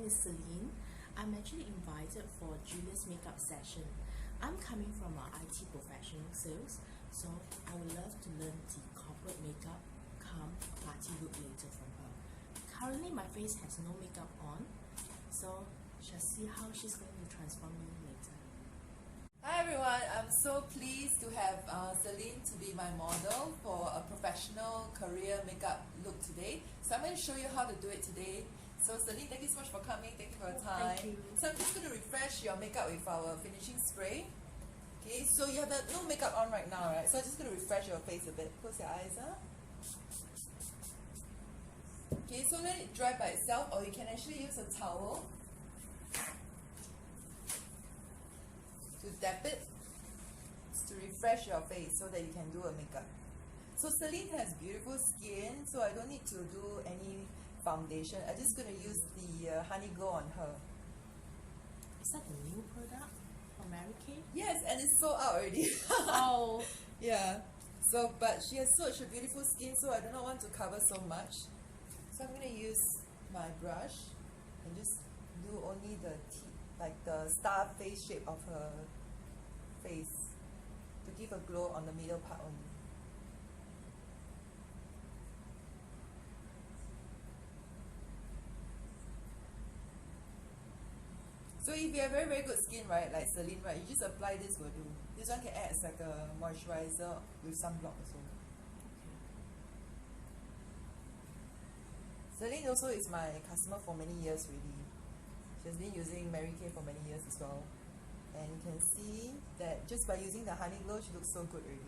is Celine. I'm actually invited for Julia's makeup session. I'm coming from our IT professional sales, so I would love to learn the corporate makeup come party look later from her. Currently my face has no makeup on, so shall see how she's going to transform me later. Hi everyone, I'm so pleased to have Celine to be my model for a professional career makeup look today. So I'm going to show you how to do it today. So Celine, thank you so much for coming, thank you for your time. Thank you. So I'm just going to refresh your makeup with our finishing spray. Okay, so you have no makeup on right now, right? So I'm just going to refresh your face a bit. Close your eyes up. Okay, so let it dry by itself, or you can actually use a towel to dab it to refresh your face so that you can do a makeup. So Celine has beautiful skin, so I don't need to do any foundation. I'm just going to use the Honey Glow on her. Is that a new product from Mary Kay? Yes, and it's sold out already. Oh, Yeah. So, but she has such a beautiful skin, so I do not want to cover so much. So I'm going to use my brush and just do only the like the star face shape of her face to give a glow on the middle part only. So if you have very good skin, right, like Celine, right, you just apply this will do. This one can act as like a moisturizer with sunblock also. Celine also is my customer for many years already. She has been using Mary Kay for many years as well. And you can see that just by using the Honey Glow, she looks so good already.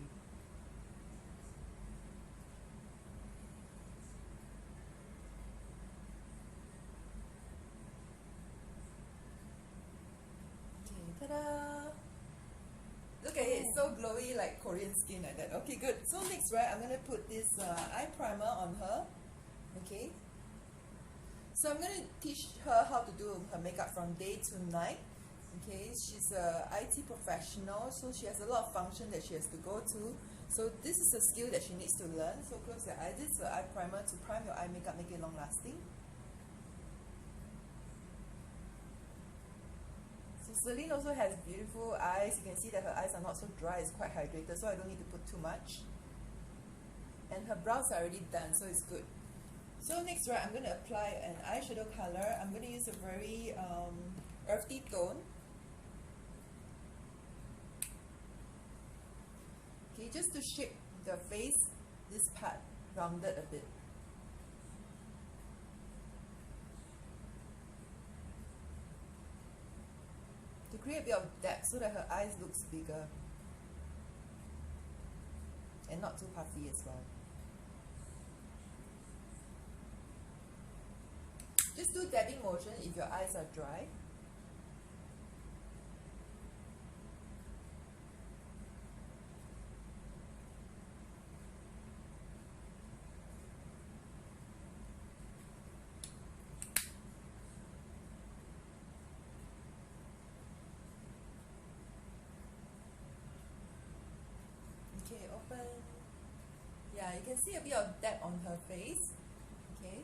Okay, ta-da! Look at it, it's so glowy like Korean skin like that. Okay, good. So next, right, I'm going to put this eye primer on her. Okay. So I'm going to teach her how to do her makeup from day to night. Okay, she's a IT professional, so she has a lot of function that she has to go to. So this is a skill that she needs to learn. So close your eyes. This is her eye primer to prime your eye makeup, make it long lasting. So Celine also has beautiful eyes. You can see that her eyes are not so dry, it's quite hydrated, so I don't need to put too much. And her brows are already done, so it's good. So next, right, I'm going to apply an eyeshadow color. I'm going to use a very earthy tone. Okay, just to shape the face, this part rounded a bit. To create a bit of depth so that her eyes looks bigger and not too puffy as well. Just do dabbing motion if your eyes are dry. Okay, open. Yeah, you can see a bit of depth on her face. Okay.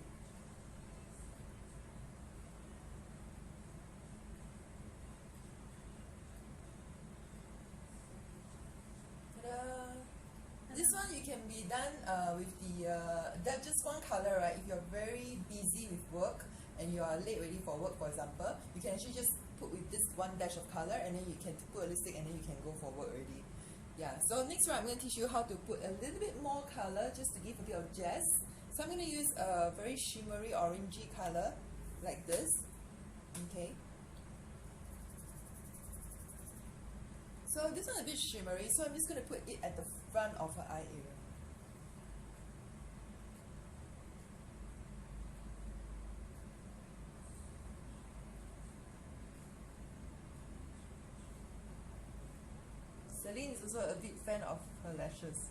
This one you can be done with that just one color, right? If you're very busy with work and you are late ready for work, for example, you can actually just put with this one dash of color, and then you can put a lipstick, and then you can go for work already. Yeah. So next one, I'm going to teach you how to put a little bit more color just to give a bit of jazz. So I'm going to use a very shimmery orangey color like this. Okay. So this one is a bit shimmery, so I'm just going to put it at the front of her eye area. Celine is also a big fan of her lashes.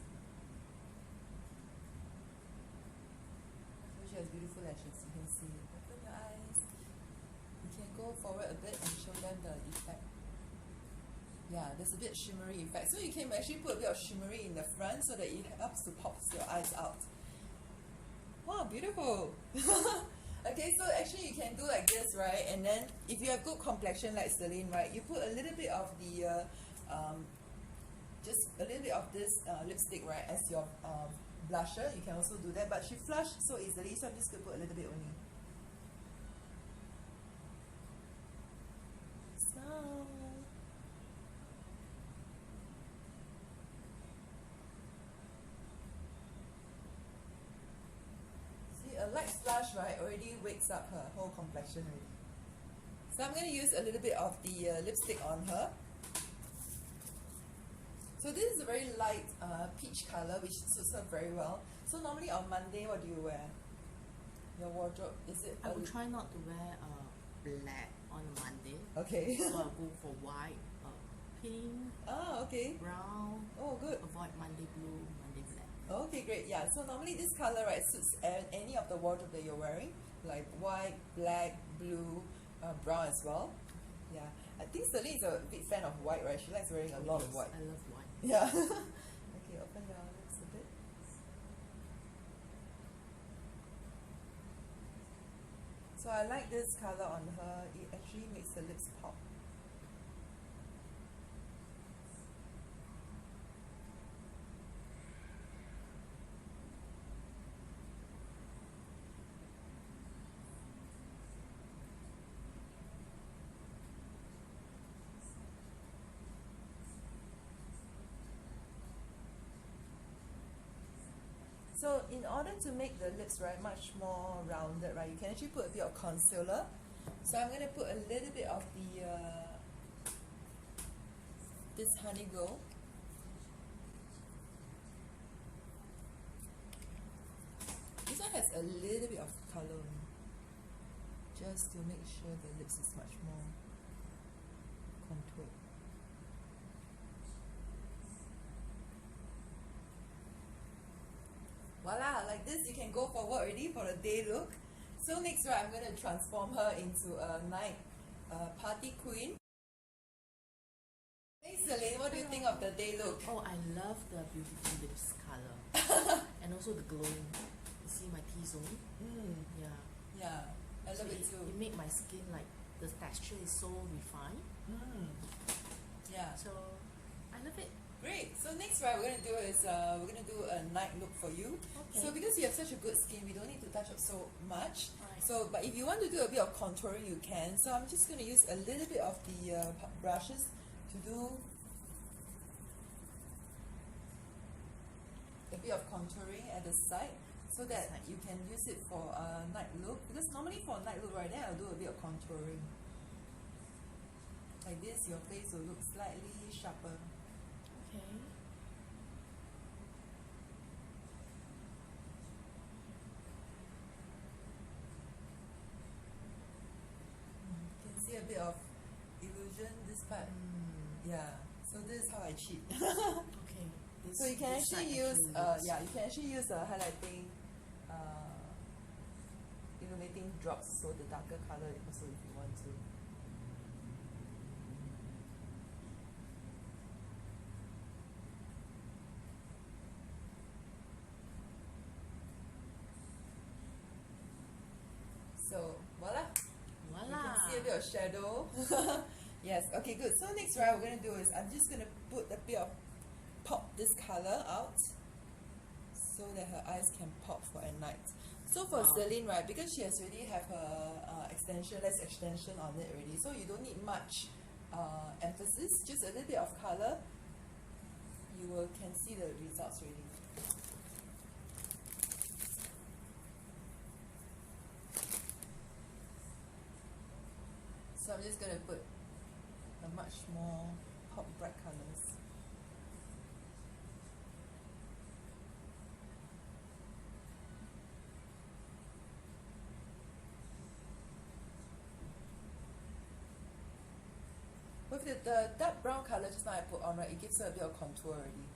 So she has beautiful lashes, you can see. Open your eyes. You can go forward a bit and show them the effect. Yeah, there's a bit shimmery effect. So you can actually put a bit of shimmery in the front so that it helps to pop your eyes out. Wow, beautiful! Okay, so actually you can do like this, right? And then if you have good complexion like Celine, right, you put a little bit of the just a little bit of this lipstick, right, as your blusher. You can also do that, but she flushed so easily, so I'm just gonna put a little bit only. Smile. See, a light flush, right, already wakes up her whole complexion already. So I'm going to use a little bit of the lipstick on her. So this is a very light peach color, which suits her very well. So normally on Monday, what do you wear? Your wardrobe, is it? I will try not to wear black on Monday. Okay. So I'll go for white, pink, okay. brown. Oh, good. Avoid Monday blue, Monday black. Okay, great. Yeah, so normally this color, right, suits any of the wardrobe that you're wearing, like white, black, blue, brown as well. Yeah, I think Celine is a big fan of white, right? She likes wearing a lot of white. I love white. Yeah. Okay, open your lips a bit. So I like this color on her. It actually makes the lips pop. So in order to make the lips, right, much more rounded, right, you can actually put a bit of concealer. So I'm going to put a little bit of the this honey glow. This one has a little bit of color on it, just to make sure the lips is much more contoured. Voila, like this you can go for work already for a day look. So next, right, I'm going to transform her into a night party queen. Hey Celine, what do you think of the day look? Oh, I love the beautiful lips color. And also the glowing. You see my T-zone? Yeah. Yeah, I love it too. It made my skin like, the texture is so refined. Yeah. So, I love it. Great. So next, right, we're gonna do is we're gonna do a night look for you. Okay. So because you have such a good skin, we don't need to touch up so much. Right. So, but if you want to do a bit of contouring, you can. So I'm just gonna use a little bit of the brushes to do a bit of contouring at the side, so that you can use it for a night look. Because normally for a night look, right, then I'll do a bit of contouring. Like this, your face will look slightly sharper. Okay. You can see a bit of illusion this part. Yeah. So this is how I cheat. Okay. So you can this side actually use looks- you can actually use highlighting illuminating drops, so the darker color also if you want to. So voila. Voila. You can see a bit of shadow. Yes, okay, good. So next, right, we're gonna do is I'm just gonna put a bit of pop this color out so that her eyes can pop for a night. So for Celine, right, because she has already have her less extension on it already, so you don't need much emphasis, just a little bit of color, you can see the results already. So I'm just going to put a much more pop bright colors. With the dark brown color just now I put on, right, it gives her a bit of contour already.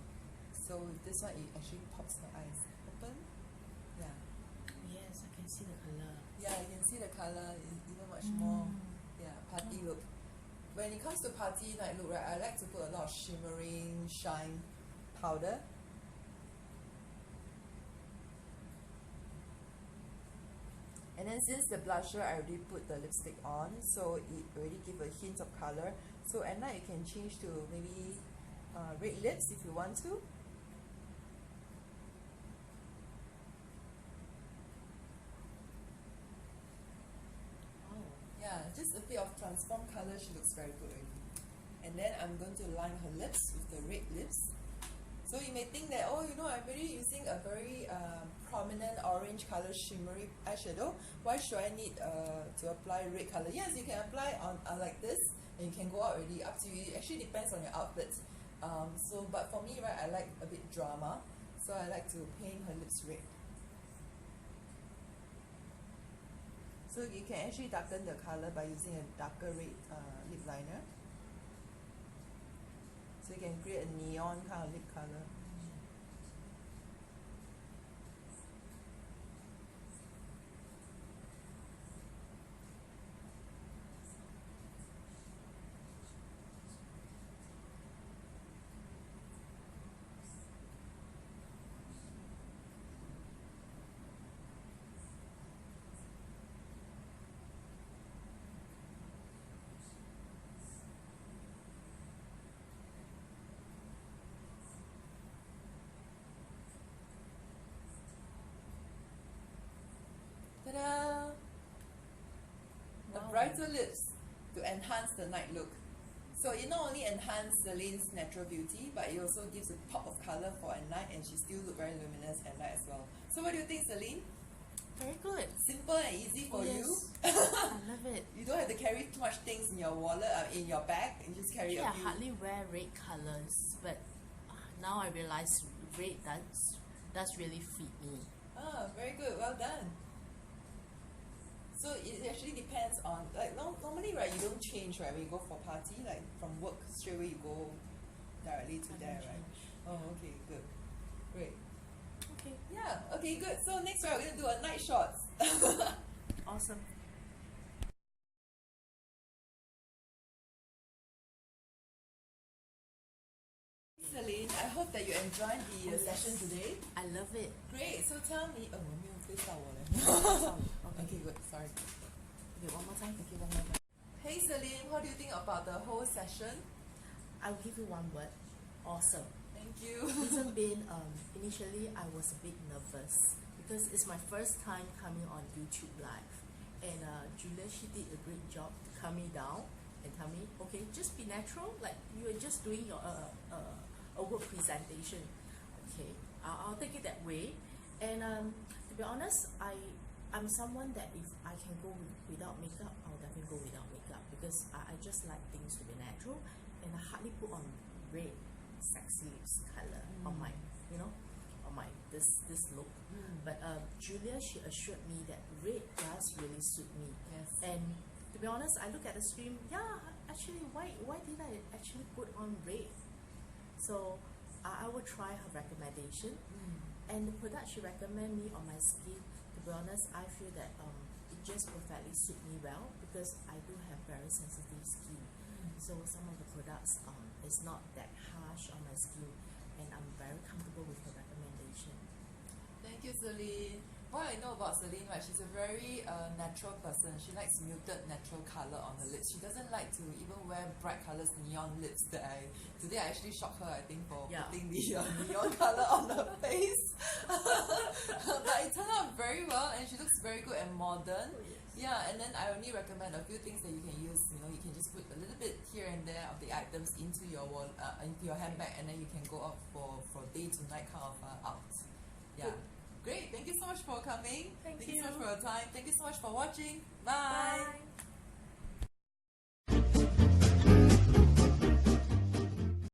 So with this one, it actually pops her eyes. Open. Yeah. Yes, I can see the color. Yeah, you can see the color is even much more. Yeah, party look. When it comes to party night look, right, I like to put a lot of shimmering shine powder. And then then since the blusher I already put the lipstick on, so it already give a hint of color. So at night you can change to maybe red lips if you want to. Yeah, just a bit of transform color, she looks very good already. And then I'm going to line her lips with the red lips. So you may think that, oh, you know, I'm really using a very prominent orange color shimmery eyeshadow. Why should I need to apply red color? Yes, you can apply on like this, and you can go out already. Up to you. It actually depends on your outfit. But for me, right, I like a bit drama, so I like to paint her lips red. So you can actually darken the color by using a darker red lip liner. So you can create a neon kind of lip color. Ta-da! A brighter lips to enhance the night look. So it not only enhances Celine's natural beauty, but it also gives a pop of color for at night, and she still look very luminous at night as well. So what do you think, Celine? Very good. Simple and easy for you. I love it. You don't have to carry too much things in your wallet, in your bag. You just carry a few. I hardly wear red colors, but now I realize red does really fit me. Ah, very good. Well done. So it actually depends on, like, normally, right, you don't change, right, when you go for party, like from work straight away you go directly to there, right? Oh, okay, good. Great. Okay. Yeah, okay, good. So next, right, we're going to do a night shots. Awesome. Celine, I hope that you enjoyed the session today. I love it. Great. So tell me, oh, 我没有介绍我嘞。 Okay, good. Sorry. Okay, one more time. Okay, one more time. Hey Celine, what do you think about the whole session? I'll give you one word. Awesome. Thank you. Reason being, initially I was a bit nervous because it's my first time coming on YouTube Live, and Julia, she did a great job to calm me down and tell me, okay, just be natural, like you are just doing your a work presentation. Okay, I'll take it that way. And to be honest, I'm someone that if I can go without makeup, I'll definitely go without makeup because I just like things to be natural, and I hardly put on red sexy lips color on my, on my this look. But Julia, she assured me that red does really suit me. Yes. And to be honest, I look at the stream, actually why did I actually put on red? So I will try her recommendation. And the product she recommended me on my skin, to be honest, I feel that it just perfectly suit me well because I do have very sensitive skin. So some of the products is not that harsh on my skin, and I'm very comfortable with her recommendation. Thank you, Celine. What I know about Celine, right, she's a very natural person. She likes muted natural color on her lips. She doesn't like to even wear bright colors, neon lips. Today I actually shocked her, I think, for putting the neon color on her face. But it turned out very well, and she looks very good and modern. Oh, yes. Yeah, and then I only recommend a few things that you can use. You can just put a little bit here and there of the items into your into your handbag, and then you can go out for day to night kind of out. Yeah. Good. Great. Thank you so much for coming. Thank you you so much for your time. Thank you so much for watching. Bye.